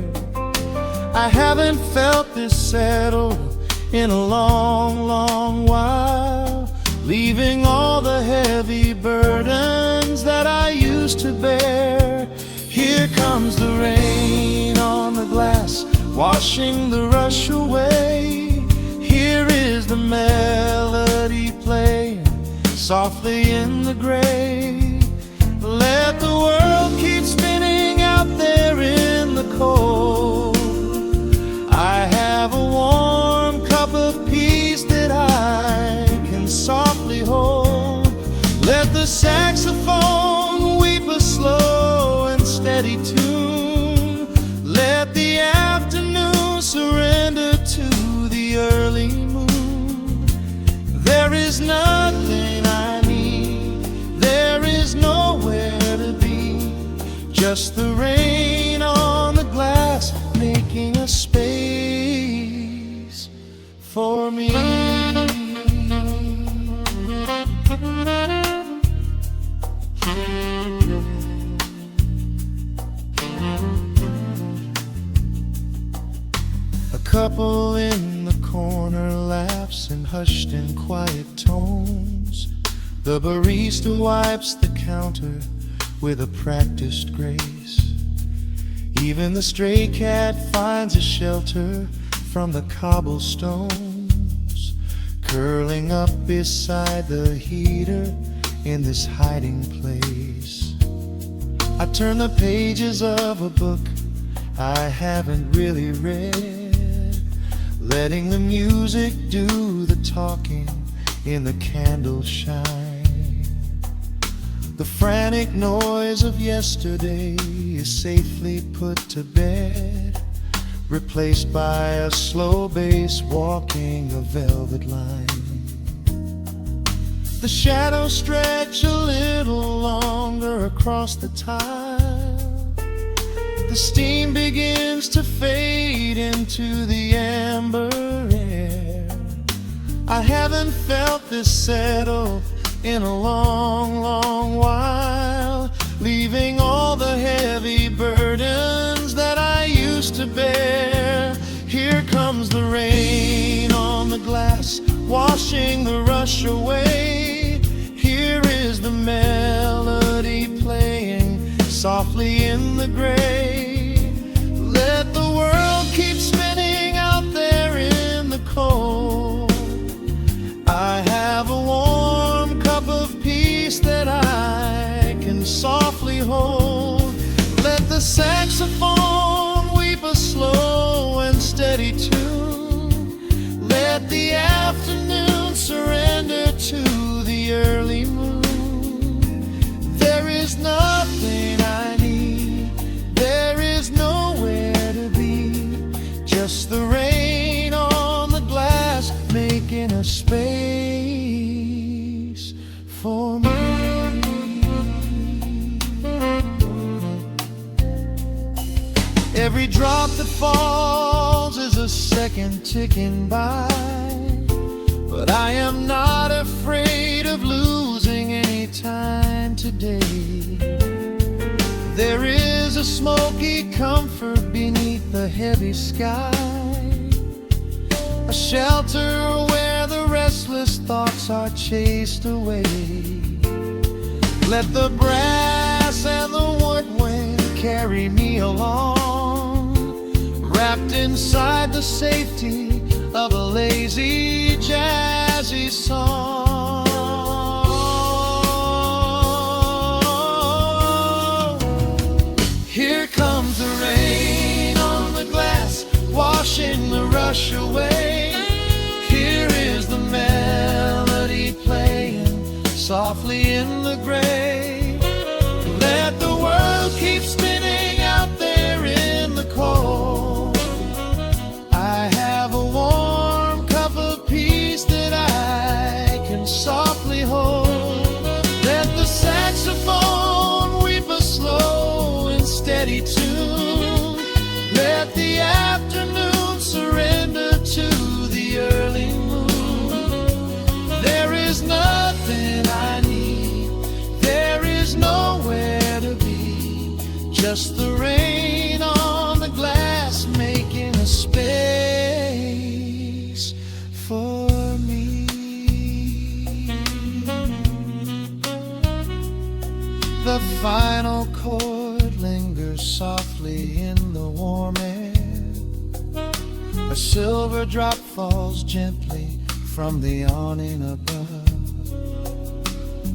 I haven't felt this settled in a long, long while, leaving all the heavy burdens that I used to bear. Here comes the rain on the glass, washing the rush away. Here is the melody playing softly in the gray. Let the world keep spinning out there in the cold. I have a warm cup of peace that I can softly hold. Let the saxophone weep a slow and steady tune. Let the afternoon surrender to the early moon. There is nothing I need, there is nowhere to be, just the rain on the glass making a space for me. A couple in the corner laughs in hushed and quiet tones. The barista wipes the counter with a practiced grace. Even the stray cat finds a shelter from the cobblestones, curling up beside the heater in this hiding place. I turn the pages of a book I haven't really read, letting the music do the talking in the candle shine. The frantic noise of yesterday is safely put to bed, replaced by a slow bass walking a velvet line. The shadows stretch a little longer across the tile. The steam begins to fade into the amber air. I haven't felt this settle in a long, long while, leaving all the heavy burdens that I used to bear. Here comes the rain on the glass, washing the rush away. Here is the melody playing softly in the gray. Let the world keep spinning out there in the cold. I have a warm cup of peace that I can softly hold. Let the saxophone weep a slow and steady tune. Let the afternoon surrender to the early moon. There is nothing I need, there is nowhere to be, just the rain on the glass making a space for me. Every drop that falls is a second ticking by, but I am not afraid of losing any time today. There is a smoky comfort beneath the heavy sky, a shelter where the restless thoughts are chased away. Let the brass and the woodwind carry me along, wrapped inside the safety of a lazy, jazzy song. Here comes the rain on the glass, washing the rush away. Here is the melody playing softly in the gray. Let the world keep spinning out there in the cold. I have a warm cup of peace that I just the rain on the glass, making a space for me. The final chord lingers softly in the warm air. A silver drop falls gently from the awning above.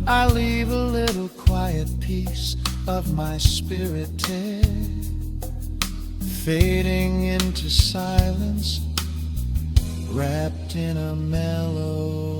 I leave a little quiet piece of my spirit tear, fading into silence, wrapped in a melody.